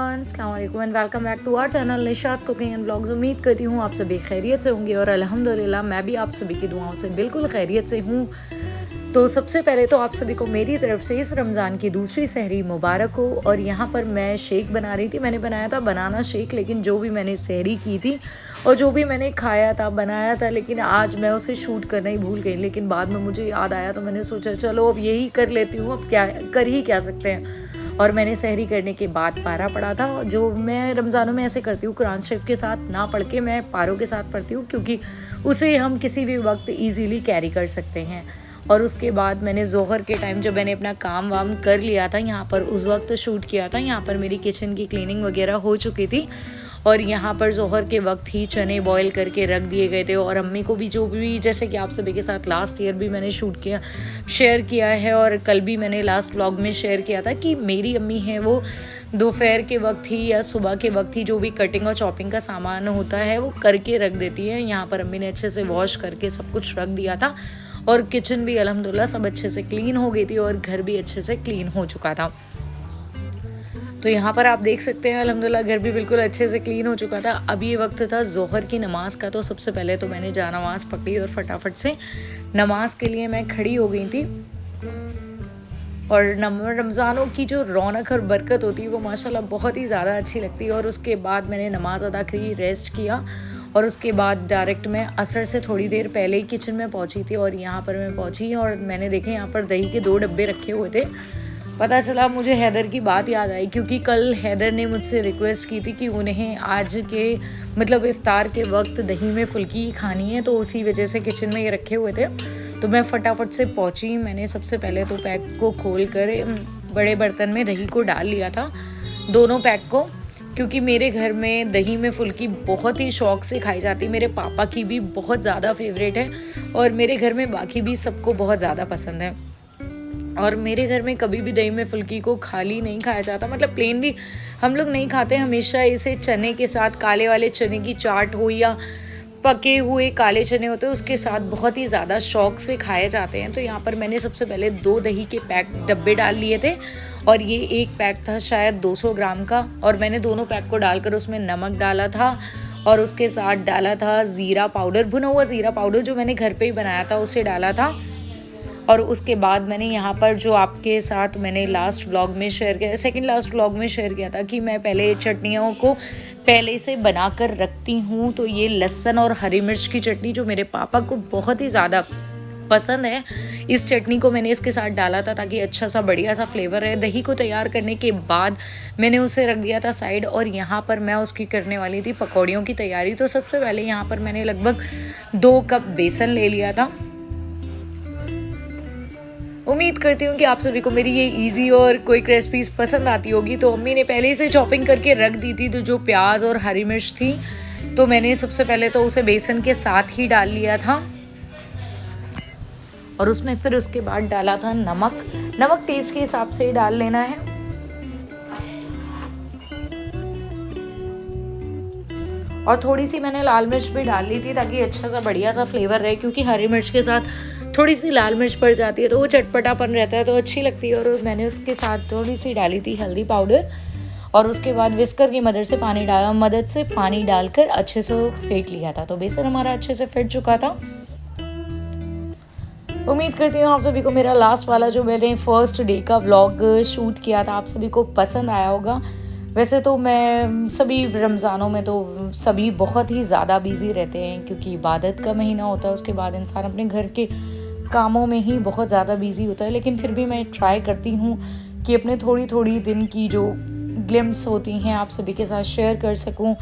Everyone, अस्सलाम वालेकुम and welcome back to our channel Nisha's cooking and blogs. उम्मीद करती हूँ आप सभी खैरियत से होंगे और अल्हम्दुलिल्लाह मैं भी आप सभी की दुआओं से बिल्कुल खैरियत से हूँ। तो सबसे पहले तो आप सभी को मेरी तरफ से इस रमज़ान की दूसरी सहरी मुबारक हो। और यहाँ पर मैं शेक बना रही थी, मैंने बनाया था बनाना शेक, लेकिन जो भी मैंने सहरी की थी और जो भी मैंने खाया था बनाया था, लेकिन आज मैं उसे शूट करना ही भूल गई। लेकिन बाद में मुझे याद आया तो मैंने सोचा चलो अब यही कर लेती हूँ, अब क्या कर ही क्या सकते हैं। और मैंने सहरी करने के बाद पारा पढ़ा था, जो मैं रमज़ानों में ऐसे करती हूँ, कुरान शरीफ के साथ ना पढ़ के मैं पारों के साथ पढ़ती हूँ, क्योंकि उसे हम किसी भी वक्त ईजीली कैरी कर सकते हैं। और उसके बाद मैंने ज़ोहर के टाइम जब मैंने अपना काम वाम कर लिया था यहाँ पर, उस वक्त शूट किया था। यहाँ पर मेरी किचन की क्लीनिंग वगैरह हो चुकी थी और यहाँ पर ज़ोहर के वक्त ही चने बॉईल करके रख दिए गए थे। और अम्मी को भी, जो भी जैसे कि आप सभी के साथ लास्ट ईयर भी मैंने शेयर किया है और कल भी मैंने लास्ट व्लॉग में शेयर किया था कि मेरी अम्मी हैं वो दोपहर के वक्त ही या सुबह के वक्त ही जो भी कटिंग और चॉपिंग का सामान होता है वो करके रख देती है। यहाँ पर अम्मी ने अच्छे से वॉश करके सब कुछ रख दिया था और किचन भी अल्हम्दुलिल्लाह सब अच्छे से क्लीन हो गई थी और घर भी अच्छे से क्लीन हो चुका था। तो यहाँ पर आप देख सकते हैं अल्हम्दुलिल्लाह घर भी बिल्कुल अच्छे से क्लीन हो चुका था। अब ये वक्त था ज़ोहर की नमाज का, तो सबसे पहले तो मैंने जा नमाज़ पकड़ी और फटाफट से नमाज के लिए मैं खड़ी हो गई थी। और रमज़ानों की जो रौनक और बरकत होती है वो माशाल्लाह बहुत ही ज़्यादा अच्छी लगती है। और उसके बाद मैंने नमाज़ अदा करी, रेस्ट किया और उसके बाद डायरेक्ट मैं असर से थोड़ी देर पहले ही किचन में पहुंची थी। और यहाँ पर मैं पहुंची और मैंने देखे यहाँ पर दही के 2 डब्बे रखे हुए थे। पता चला मुझे हैदर की बात याद आई, क्योंकि कल हैदर ने मुझसे रिक्वेस्ट की थी कि उन्हें आज के मतलब इफ्तार के वक्त दही में फुल्की खानी है, तो उसी वजह से किचन में ये रखे हुए थे। तो मैं फटाफट से पहुंची। मैंने सबसे पहले तो पैक को खोल कर बड़े बर्तन में दही को डाल लिया था, दोनों पैक को, क्योंकि मेरे घर में दही में फुल्की बहुत ही शौक़ से खाई जाती है। मेरे पापा की भी बहुत ज़्यादा फेवरेट है और मेरे घर में बाकी भी सबको बहुत ज़्यादा पसंद है। और मेरे घर में कभी भी दही में फुल्की को खाली नहीं खाया जाता, मतलब प्लेन भी हम लोग नहीं खाते, हमेशा इसे चने के साथ, काले वाले चने की चाट हो या पके हुए काले चने होते हैं उसके साथ बहुत ही ज़्यादा शौक़ से खाए जाते हैं। तो यहाँ पर मैंने सबसे पहले 2 दही के पैक डब्बे डाल लिए थे और ये एक पैक था शायद 200 ग्राम का, और मैंने दोनों पैक को डालकर उसमें नमक डाला था और उसके साथ डाला था ज़ीरा पाउडर, भुना हुआ ज़ीरा पाउडर जो मैंने घर पे ही बनाया था उसे डाला था। और उसके बाद मैंने यहाँ पर जो आपके साथ मैंने लास्ट व्लॉग में शेयर किया, सेकंड लास्ट व्लॉग में शेयर किया था कि मैं पहले चटनियों को पहले से बनाकर रखती हूँ। तो ये लहसुन और हरी मिर्च की चटनी जो मेरे पापा को बहुत ही ज़्यादा पसंद है, इस चटनी को मैंने इसके साथ डाला था ताकि अच्छा सा बढ़िया सा फ्लेवर है। दही को तैयार करने के बाद मैंने उसे रख दिया था साइड और यहाँ पर मैं उसकी करने वाली थी पकौड़ियों की तैयारी। तो सबसे पहले यहाँ पर मैंने लगभग 2 कप बेसन ले लिया था। उम्मीद करती हूँ कि आप सभी को मेरी ये इजी और क्विक रेसिपीज़ पसंद आती होगी। तो अम्मी ने पहले से चॉपिंग करके रख दी थी, तो जो प्याज और हरी मिर्च थी तो मैंने सबसे पहले तो उसे बेसन के साथ ही डाल लिया था और उसमें फिर उसके बाद डाला था नमक टेस्ट के हिसाब से ही डाल लेना है। और थोड़ी सी मैंने लाल मिर्च भी डाल ली थी ताकि अच्छा सा बढ़िया सा फ्लेवर रहे, क्योंकि हरी मिर्च के साथ थोड़ी सी लाल मिर्च पड़ जाती है तो वो चटपटापन रहता है तो अच्छी लगती है। और मैंने उसके साथ थोड़ी सी डाली थी हल्दी पाउडर और उसके बाद विस्कर की मदद से पानी डालकर अच्छे से फेंट लिया था। तो बेसन हमारा अच्छे से फेंट चुका था। उम्मीद करती हूँ आप सभी को मेरा लास्ट वाला जो मैंने फर्स्ट डे का व्लॉग शूट किया था आप सभी को पसंद आया होगा। वैसे तो मैं सभी रमज़ानों में तो सभी बहुत ही ज़्यादा बिज़ी रहते हैं, क्योंकि इबादत का महीना होता है, उसके बाद इंसान अपने घर के कामों में ही बहुत ज़्यादा बिज़ी होता है। लेकिन फिर भी मैं ट्राई करती हूँ कि अपने थोड़ी दिन की जो ग्लिम्स होती हैं आप सभी के साथ शेयर कर सकूँ।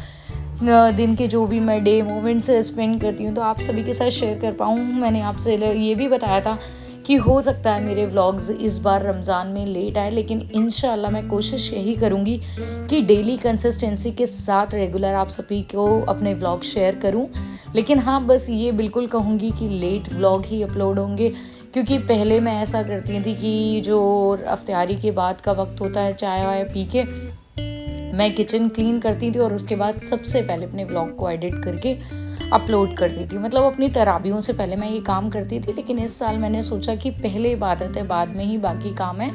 दिन के जो भी मैं डे मोमेंट्स स्पेंड करती हूँ तो आप सभी के साथ शेयर कर पाऊँ। मैंने आपसे ये भी बताया था कि हो सकता है मेरे व्लॉग्स इस बार रमज़ान में लेट आए, लेकिन इंशाल्लाह मैं कोशिश यही करूँगी कि डेली कंसिस्टेंसी के साथ रेगुलर आप सभी को अपने व्लॉग शेयर करूँ। लेकिन हाँ, बस ये बिल्कुल कहूँगी कि लेट व्लॉग ही अपलोड होंगे, क्योंकि पहले मैं ऐसा करती थी कि जो अफ्तारी के बाद का वक्त होता है चाय वाय पी के मैं किचन क्लीन करती थी और उसके बाद सबसे पहले अपने व्लॉग को एडिट करके अपलोड करती थी, मतलब अपनी तराबियों से पहले मैं ये काम करती थी। लेकिन इस साल मैंने सोचा कि पहले इबादत है, बाद में ही बाकी काम है,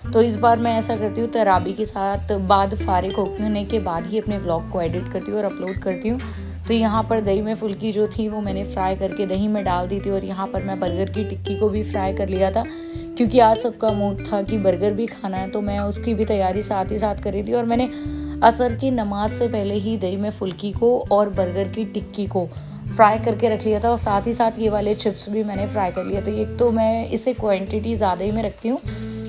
तो इस बार मैं ऐसा करती हूँ, तराबी के साथ बाद फ़ारिग होने के बाद ही अपने व्लॉग को एडिट करती हूँ और अपलोड करती हूँ। तो यहाँ पर दही में फुल्की जो थी वो मैंने फ्राई करके दही में डाल दी थी, और यहाँ पर मैं बर्गर की टिक्की को भी फ्राई कर लिया था, क्योंकि आज सबका मूड था कि बर्गर भी खाना है, तो मैं उसकी भी तैयारी साथ ही साथ करी थी। और मैंने असर की नमाज से पहले ही दही में फुल्की को और बर्गर की टिक्की को फ्राई करके रख लिया था, और साथ ही साथ ये वाले चिप्स भी मैंने फ्राई कर लिया। तो एक तो मैं इसे क्वांटिटी ज़्यादा ही में रखती हूँ,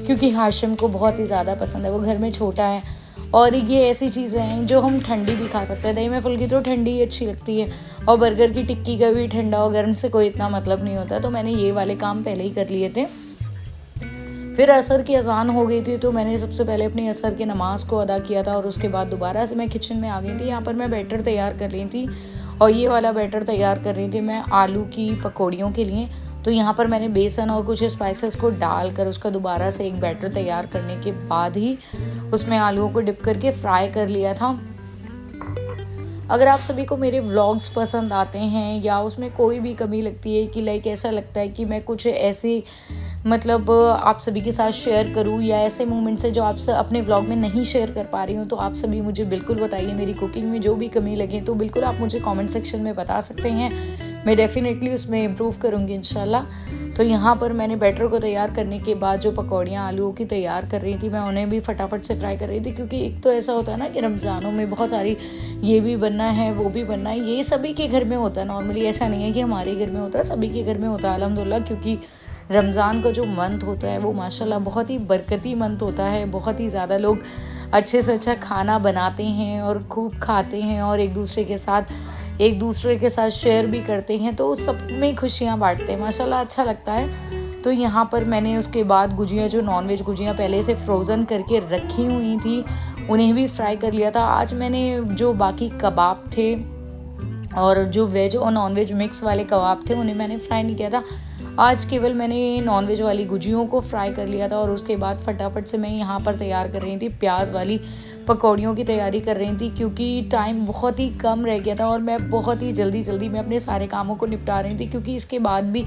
क्योंकि हाशिम को बहुत ही ज़्यादा पसंद है, वो घर में छोटा है, और ये ऐसी चीज़ें हैं जो हम ठंडी भी खा सकते हैं। दही में फुल्की तो ठंडी ही अच्छी लगती है, और बर्गर की टिक्की का भी ठंडा और गर्म से कोई इतना मतलब नहीं होता। तो मैंने ये वाले काम पहले ही कर लिए थे। फिर असर की अज़ान हो गई थी, तो मैंने सबसे पहले अपनी असर की नमाज को अदा किया था, और उसके बाद दोबारा से मैं किचन में आ गई थी। यहाँ पर मैं बैटर तैयार कर रही थी, और ये वाला बैटर तैयार कर रही थी मैं आलू की पकौड़ियों के लिए। तो यहाँ पर मैंने बेसन और कुछ स्पाइसेस को डालकर उसका दोबारा से एक बैटर तैयार करने के बाद ही उसमें आलूओं को डिप करके फ्राई कर लिया था। अगर आप सभी को मेरे व्लॉग्स पसंद आते हैं, या उसमें कोई भी कमी लगती है कि लाइक ऐसा लगता है कि मैं कुछ ऐसे मतलब आप सभी के साथ शेयर करूं, या ऐसे मोमेंट्स है जो आप अपने व्लॉग में नहीं शेयर कर पा रही हूं, तो आप सभी मुझे बिल्कुल बताइए। मेरी कुकिंग में जो भी कमी लगे तो बिल्कुल आप मुझे कमेंट सेक्शन में बता सकते हैं, मैं डेफिनेटली उसमें इम्प्रूव करूँगी इंशाल्लाह। तो यहाँ पर मैंने बैटर को तैयार करने के बाद जो पकौड़ियाँ आलूओं की तैयार कर रही थी, मैं उन्हें भी फटाफट से फ्राई कर रही थी, क्योंकि एक तो ऐसा होता है ना कि रमज़ानों में बहुत सारी ये भी बनना है वो भी बनना है, ये सभी के घर में होता है नॉर्मली, ऐसा नहीं है कि हमारे घर में होता है, सभी के घर में होता है अल्हम्दुलिल्लाह। क्योंकि रमज़ान का जो मंथ होता है वो माशाल्लाह बहुत ही बरकती मंथ होता है, बहुत ही ज़्यादा लोग अच्छे से अच्छा खाना बनाते हैं और खूब खाते हैं, और एक दूसरे के साथ शेयर भी करते हैं, तो सब में खुशियाँ बांटते हैं, माशाल्लाह अच्छा लगता है। तो यहाँ पर मैंने उसके बाद गुजिया, जो नॉनवेज गुजियाँ पहले से फ्रोज़न करके रखी हुई थी, उन्हें भी फ्राई कर लिया था। आज मैंने जो बाकी कबाब थे और जो वेज और नॉनवेज मिक्स वाले कबाब थे उन्हें मैंने फ्राई नहीं किया था, आज केवल मैंने नॉनवेज वाली गुजियों को फ्राई कर लिया था। और उसके बाद फटाफट से मैं यहाँ पर तैयार कर रही थी प्याज वाली पकौड़ियों की तैयारी कर रही थी, क्योंकि टाइम बहुत ही कम रह गया था और मैं बहुत ही जल्दी में अपने सारे कामों को निपटा रही थी, क्योंकि इसके बाद भी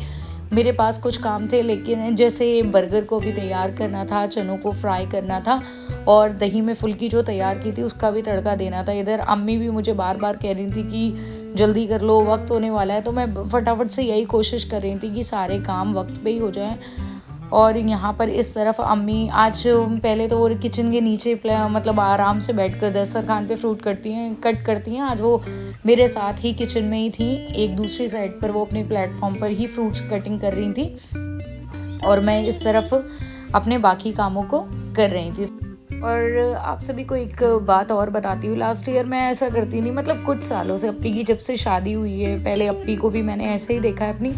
मेरे पास कुछ काम थे। लेकिन जैसे बर्गर को भी तैयार करना था, चनों को फ्राई करना था, और दही में फुल्की जो तैयार की थी उसका भी तड़का देना था। इधर अम्मी भी मुझे बार बार कह रही थी कि जल्दी कर लो, वक्त होने वाला है, तो मैं फटाफट से यही कोशिश कर रही थी कि सारे काम वक्त पे ही हो जाएं। और यहाँ पर इस तरफ अम्मी आज पहले तो वो किचन के नीचे मतलब आराम से बैठकर दस्तरखान पे फ्रूट कट करती हैं, आज वो मेरे साथ ही किचन में ही थी, एक दूसरी साइड पर वो अपने प्लेटफॉर्म पर ही फ्रूट्स कटिंग कर रही थी, और मैं इस तरफ अपने बाकी कामों को कर रही थी। और आप सभी को एक बात और बताती हूँ, लास्ट ईयर मैं ऐसा करती नहीं, मतलब कुछ सालों से, अप्पी की जब से शादी हुई है, पहले अप्पी को भी मैंने ऐसे ही देखा है अपनी,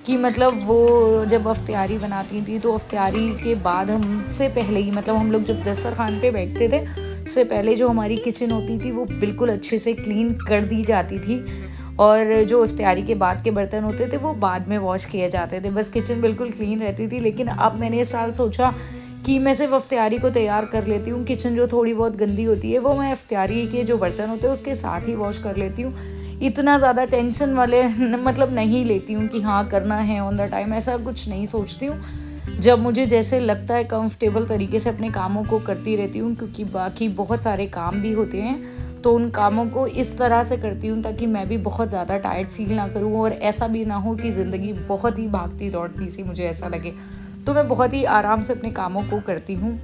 कि मतलब वो जब अफ्तारी बनाती थी तो अफ्तारी के बाद हमसे पहले ही, मतलब हम लोग जब दस्तरखान पे बैठते थे उससे पहले जो हमारी किचन होती थी वो बिल्कुल अच्छे से क्लीन कर दी जाती थी, और जो इफ्तारी के बाद के बर्तन होते थे वो बाद में वॉश किए जाते थे, बस किचन बिल्कुल क्लीन रहती थी। लेकिन अब मैंने इस साल सोचा कि मैं सिर्फ इफ्तारी को तैयार कर लेती हूँ, किचन जो थोड़ी बहुत गंदी होती है वो मैं इफ्तारी के जो बर्तन होते हैं उसके साथ ही वॉश कर लेती हूँ, इतना ज़्यादा टेंशन वाले मतलब नहीं लेती हूँ कि हाँ करना है ऑन द टाइम, ऐसा कुछ नहीं सोचती हूँ। जब मुझे जैसे लगता है कंफर्टेबल तरीके से अपने कामों को करती रहती हूँ, क्योंकि बाकी बहुत सारे काम भी होते हैं, तो उन कामों को इस तरह से करती हूँ ताकि मैं भी बहुत ज़्यादा टायर्ड फील ना करूँ, और ऐसा भी ना हो कि ज़िंदगी बहुत ही भागती दौड़ती सी मुझे ऐसा लगे। तो मैं बहुत ही आराम से अपने कामों को करती हूँ,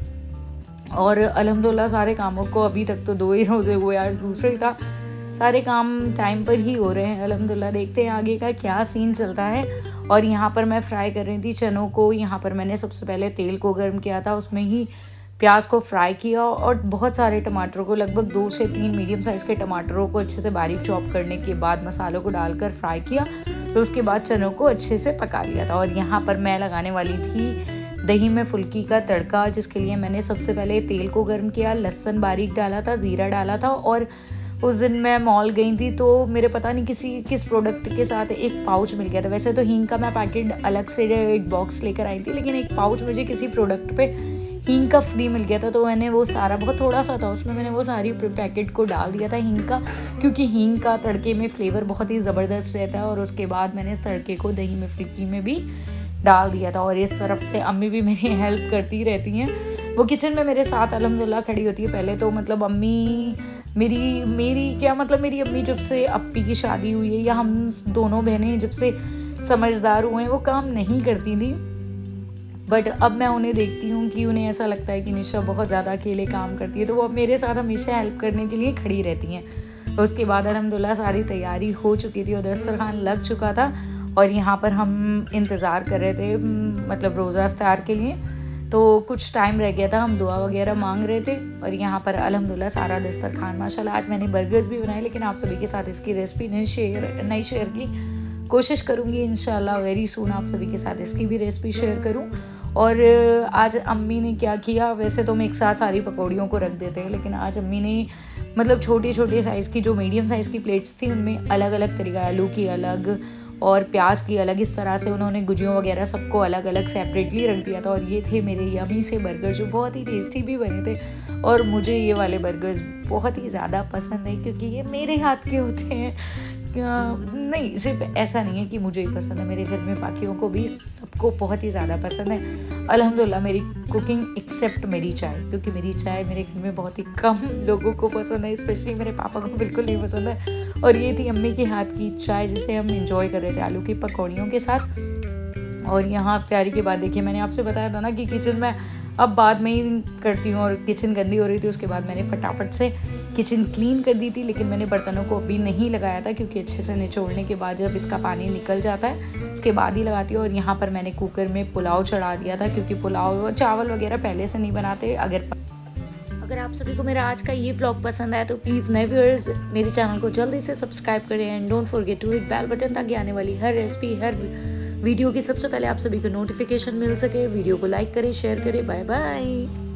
और अल्हम्दुलिल्लाह सारे कामों को, अभी तक तो 2 ही रोज़े हुए, आज दूसरा ही था, सारे काम टाइम पर ही हो रहे हैं अल्हम्दुलिल्लाह। देखते हैं आगे का क्या सीन चलता है। और यहाँ पर मैं फ्राई कर रही थी चनों को, यहाँ पर मैंने सबसे पहले तेल को गर्म किया था, उसमें ही प्याज को फ्राई किया, और बहुत सारे टमाटरों को, लगभग 2 से 3 मीडियम साइज़ के टमाटरों को अच्छे से बारीक चॉप करने के बाद मसालों को डालकर फ्राई किया, तो उसके बाद चनों को अच्छे से पका लिया था। और यहाँ पर मैं लगाने वाली थी दही में फुल्की का तड़का, जिसके लिए मैंने सबसे पहले तेल को गर्म किया, लहसुन बारीक डाला था, ज़ीरा डाला था, और उस दिन मैं मॉल गई थी तो मेरे पता नहीं किस प्रोडक्ट के साथ एक पाउच मिल गया था। वैसे तो हींग का मैं पैकेट अलग से एक बॉक्स लेकर आई थी, लेकिन एक पाउच मुझे किसी प्रोडक्ट पे हींग का फ्री मिल गया था, तो मैंने वो सारा, बहुत थोड़ा सा था उसमें, मैंने वो सारी पैकेट को डाल दिया था हींग का, क्योंकि हींग का तड़के में फ्लेवर बहुत ही ज़बरदस्त रहता है। और उसके बाद मैंने इस तड़के को दही में फुल्की में भी डाल दिया था। और इस तरफ से अम्मी भी मेरी हेल्प करती रहती हैं, वो किचन में मेरे साथ अल्हम्दुलिल्लाह खड़ी होती है। पहले तो मतलब अम्मी मेरी क्या मतलब मेरी अम्मी जब से अप्पी की शादी हुई है या हम दोनों बहनें जब से समझदार हुए हैं वो काम नहीं करती थी, बट अब मैं उन्हें देखती हूँ कि उन्हें ऐसा लगता है कि निशा बहुत ज़्यादा अकेले काम करती है, तो वो अब मेरे साथ हमेशा हेल्प करने के लिए खड़ी रहती हैं। उसके बाद अल्हम्दुलिल्लाह सारी तैयारी हो चुकी थी और दस्तरखान लग चुका था और यहाँ पर हम इंतज़ार कर रहे थे मतलब रोज़ा इफ्तार के लिए। तो कुछ टाइम रह गया था, हम दुआ वगैरह मांग रहे थे और यहाँ पर अल्हम्दुलिल्लाह सारा दस्तरखान माशाल्लाह। आज मैंने बर्गर्स भी बनाए, लेकिन आप सभी के साथ इसकी रेसिपी नहीं शेयर की, कोशिश करूँगी इंशाल्लाह वेरी सून आप सभी के साथ इसकी भी रेसिपी शेयर करूँ। और आज अम्मी ने क्या किया, वैसे तो हम एक साथ सारी पकौड़ियों को रख देते हैं, लेकिन आज अम्मी ने मतलब छोटे छोटे साइज़ की जो मीडियम साइज़ की प्लेट्स थी उनमें अलग अलग तरीका, आलू की अलग और प्याज की अलग, इस तरह से उन्होंने गुजियों वगैरह सबको अलग अलग सेपरेटली रख दिया था। और ये थे मेरे यमी से बर्गर जो बहुत ही टेस्टी भी बने थे। और मुझे ये वाले बर्गर्स बहुत ही ज़्यादा पसंद है क्योंकि ये मेरे हाथ के होते हैं। नहीं, सिर्फ ऐसा नहीं है कि मुझे ही पसंद है, मेरे घर में बाकियों को भी सबको बहुत ही ज़्यादा पसंद है अल्हम्दुलिल्लाह मेरी कुकिंग एक्सेप्ट मेरी चाय, क्योंकि मेरी चाय मेरे घर में बहुत ही कम लोगों को पसंद है, स्पेशली मेरे पापा को बिल्कुल नहीं पसंद है। और ये थी अम्मी के हाथ की चाय जिसे हम इंजॉय कर रहे थे आलू की पकौड़ियों के साथ। और यहाँ इफ्तारी के बाद देखिए मैंने आपसे बताया था ना कि किचन में अब बाद में ही करती हूँ और किचन गंदी हो रही थी, उसके बाद मैंने फटाफट से किचन क्लीन कर दी थी, लेकिन मैंने बर्तनों को अभी नहीं लगाया था क्योंकि अच्छे से निचोड़ने के बाद जब इसका पानी निकल जाता है उसके बाद ही लगाती हूँ। और यहाँ पर मैंने कुकर में पुलाव चढ़ा दिया था क्योंकि पुलाव और चावल वगैरह पहले से नहीं बनाते। अगर आप सभी को मेरा आज का ये व्लॉग पसंद आया तो प्लीज़ नए व्यूअर्स मेरे चैनल को जल्दी से सब्सक्राइब करें and don't forget to hit bell button ताकि आने वाली हर रेसिपी हर वीडियो की सबसे पहले आप सभी को नोटिफिकेशन मिल सके। वीडियो को लाइक करें, शेयर करें। Bye bye.